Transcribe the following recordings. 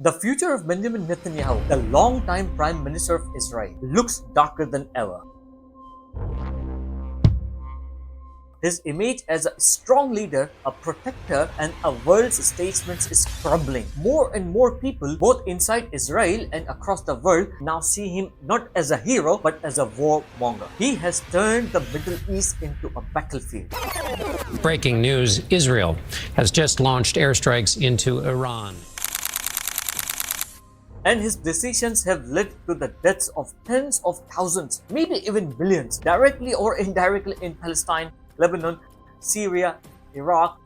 The future of Benjamin Netanyahu, the long-time Prime Minister of Israel, looks darker than ever. His image as a strong leader, a protector, and a world statesman is crumbling. More and more people, both inside Israel and across the world, now see him not as a hero but as a warmonger. He has turned the Middle East into a battlefield. Breaking news: Israel has just launched airstrikes into Iran. And his decisions have led to the deaths of tens of thousands, maybe even millions, directly or indirectly in Palestine, Lebanon, Syria, Iraq,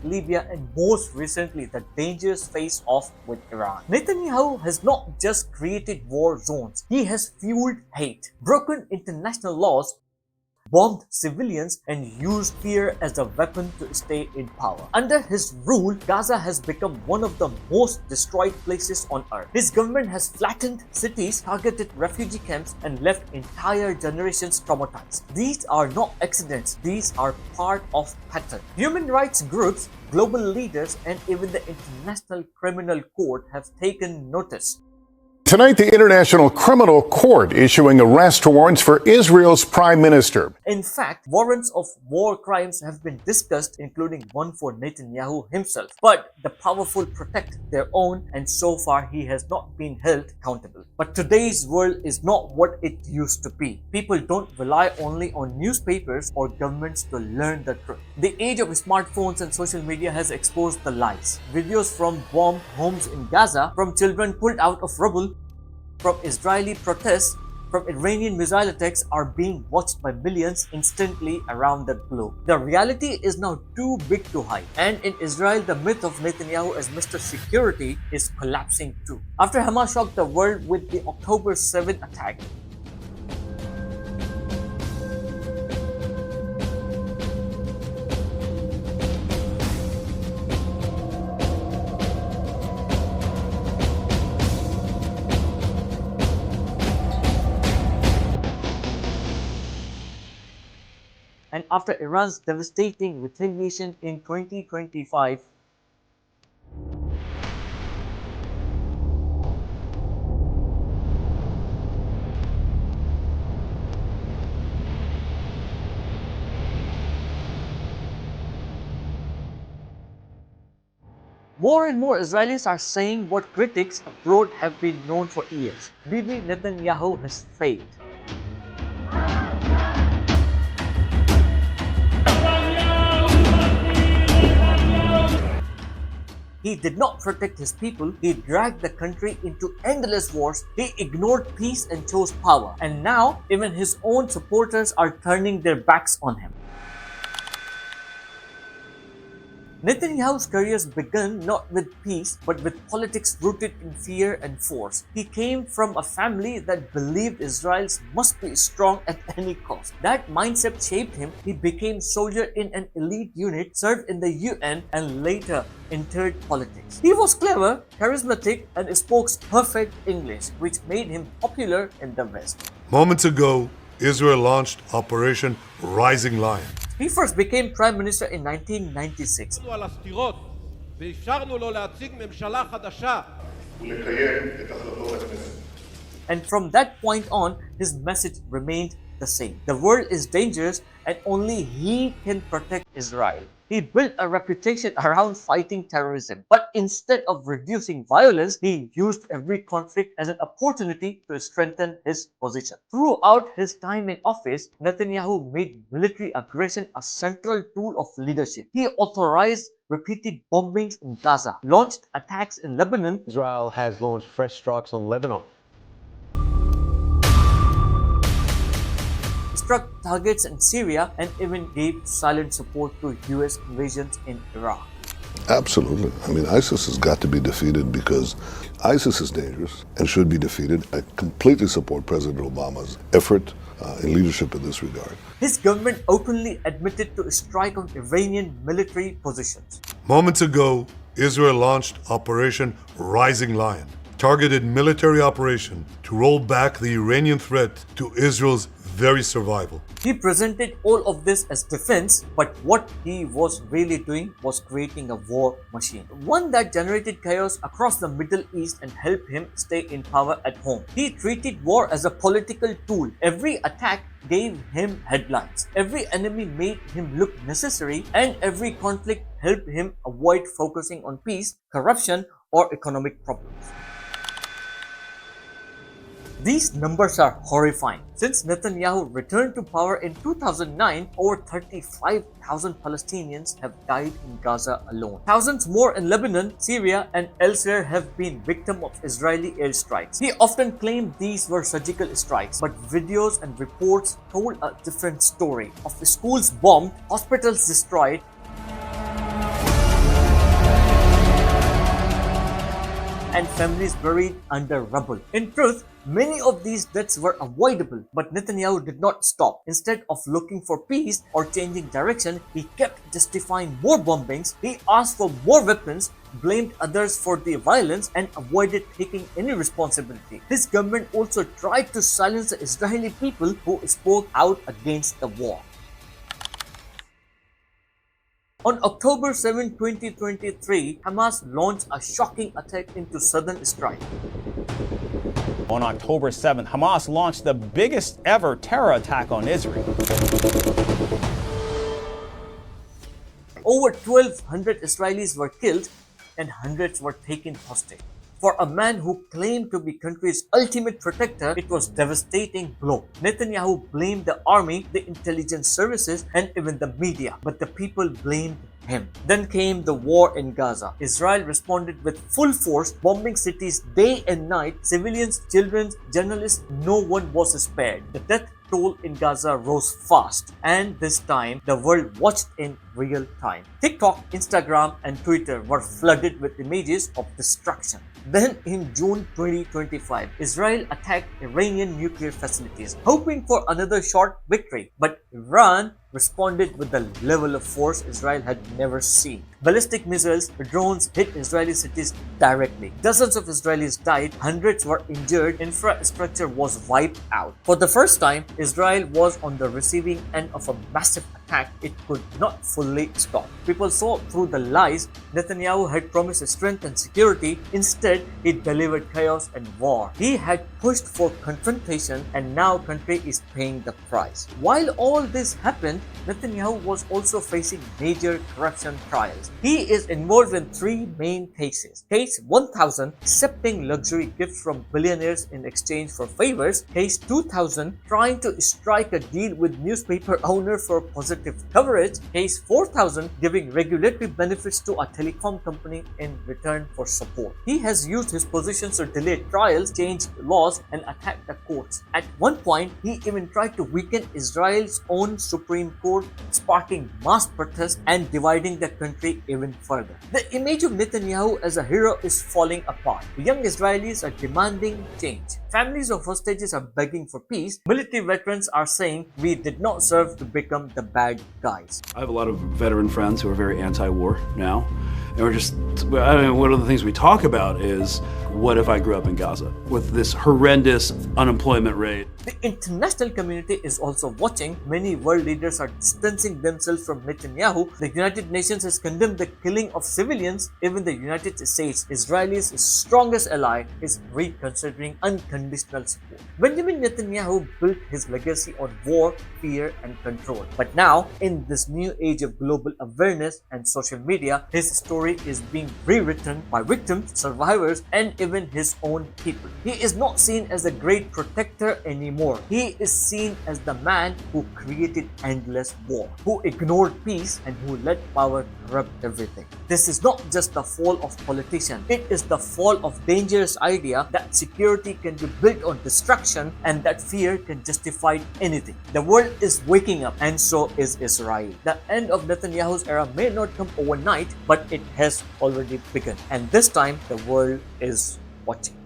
Libya, and most recently the dangerous face-off with Iran. Netanyahu has not just created war zones, he has fueled hate, broken international laws, bombed civilians, and used fear as a weapon to stay in power. Under his rule, Gaza has become one of the most destroyed places on earth. His government has flattened cities, targeted refugee camps, and left entire generations traumatized. These are not accidents, these are part of pattern. Human rights groups, global leaders, and even the International Criminal Court have taken notice. Tonight, the International Criminal Court issuing arrest warrants for Israel's prime minister. In fact, warrants of war crimes have been discussed, including one for Netanyahu himself. But the powerful protect their own, and so far he has not been held accountable. But today's world is not what it used to be. People don't rely only on newspapers or governments to learn the truth. The age of smartphones and social media has exposed the lies. Videos from bombed homes in Gaza, from children pulled out of rubble, from Israeli protests, from Iranian missile attacks are being watched by millions instantly around the globe. The reality is now too big to hide. And in Israel, the myth of Netanyahu as Mr. Security is collapsing too. After Hamas shocked the world with the October 7 attack, and after Iran's devastating retaliation in 2025, more and more Israelis are saying what critics abroad have been known for years. Bibi Netanyahu has failed. He did not protect his people, he dragged the country into endless wars, he ignored peace and chose power. And now, even his own supporters are turning their backs on him. Netanyahu's career began not with peace, but with politics rooted in fear and force. He came from a family that believed Israel must be strong at any cost. That mindset shaped him. He became soldier in an elite unit, served in the UN, and later entered politics. He was clever, charismatic, and spoke perfect English, which made him popular in the West. Moments ago, Israel launched Operation Rising Lion. He first became Prime Minister in 1996. And from that point on, his message remained the same. The world is dangerous and only he can protect Israel. He built a reputation around fighting terrorism, but instead of reducing violence, he used every conflict as an opportunity to strengthen his position. Throughout his time in office, Netanyahu made military aggression a central tool of leadership. He authorized repeated bombings in Gaza, launched attacks in Lebanon. Israel has launched fresh strikes on Lebanon. Struck targets in Syria, and even gave silent support to US invasions in Iraq. Absolutely. I mean, ISIS has got to be defeated because ISIS is dangerous and should be defeated. I completely support President Obama's effort and leadership in this regard. His government openly admitted to strike on Iranian military positions. Moments ago, Israel launched Operation Rising Lion, targeted military operation to roll back the Iranian threat to Israel's very survival. He presented all of this as defense, but what he was really doing was creating a war machine. One that generated chaos across the Middle East and helped him stay in power at home. He treated war as a political tool. Every attack gave him headlines. Every enemy made him look necessary, and every conflict helped him avoid focusing on peace, corruption, or economic problems. These numbers are horrifying. Since Netanyahu returned to power in 2009, over 35,000 Palestinians have died in Gaza alone. Thousands more in Lebanon, Syria, and elsewhere have been victims of Israeli airstrikes. He often claimed these were surgical strikes, but videos and reports told a different story of schools bombed, hospitals destroyed, and families buried under rubble. In truth, many of these deaths were avoidable, but Netanyahu did not stop. Instead of looking for peace or changing direction, he kept justifying more bombings. He asked for more weapons, blamed others for the violence, and avoided taking any responsibility. His government also tried to silence the Israeli people who spoke out against the war. On October 7, 2023, Hamas launched a shocking attack into southern Israel. On October 7th, Hamas launched the biggest ever terror attack on Israel. Over 1,200 Israelis were killed and hundreds were taken hostage. For a man who claimed to be country's ultimate protector, it was a devastating blow. Netanyahu blamed the army, the intelligence services, and even the media, but the people blamed him. Then came the war in Gaza. Israel responded with full force, bombing cities day and night. Civilians, children, journalists, no one was spared. The death toll in Gaza rose fast, and this time the world watched in real time. TikTok, Instagram, and Twitter were flooded with images of destruction. Then in June 2025, Israel attacked Iranian nuclear facilities, hoping for another short victory. But Iran responded with the level of force Israel had never seen. Ballistic missiles, drones hit Israeli cities directly. Dozens of Israelis died, hundreds were injured, infrastructure was wiped out. For the first time, Israel was on the receiving end of a massive attack it could not fully stop. People saw through the lies. Netanyahu had promised strength and security. Instead, he delivered chaos and war. He had pushed for confrontation, and now country is paying the price. While all this happened, Netanyahu was also facing major corruption trials. He is involved in three main cases. Case 1000, accepting luxury gifts from billionaires in exchange for favors. Case 2000, trying to strike a deal with newspaper owner for positive coverage. Case 4000, giving regulatory benefits to a telecom company in return for support. He has used his positions to delay trials, change laws, and attack the courts. At one point, he even tried to weaken Israel's own Supreme Court, sparking mass protests and dividing the country even further. The image of Netanyahu as a hero is falling apart. Young Israelis are demanding change. Families of hostages are begging for peace. Military veterans are saying, "We did not serve to become the bad guys." I have a lot of veteran friends who are very anti-war now. And one of the things we talk about is, what if I grew up in Gaza with this horrendous unemployment rate? The international community is also watching. Many world leaders are distancing themselves from Netanyahu. The United Nations has condemned the killing of civilians. Even the United States, Israel's strongest ally, is reconsidering unconditional support. Benjamin Netanyahu built his legacy on war, fear, and control. But now, in this new age of global awareness and social media, his story is being rewritten by victims, survivors, and even his own people. He is not seen as a great protector anymore. He is seen as the man who created endless war, who ignored peace, and who let power corrupt everything. This is not just the fall of politicians. It is the fall of dangerous idea that security can be built on destruction and that fear can justify anything. The world is waking up, and so is Israel. The end of Netanyahu's era may not come overnight, but it has already begun. And this time, the world is watching.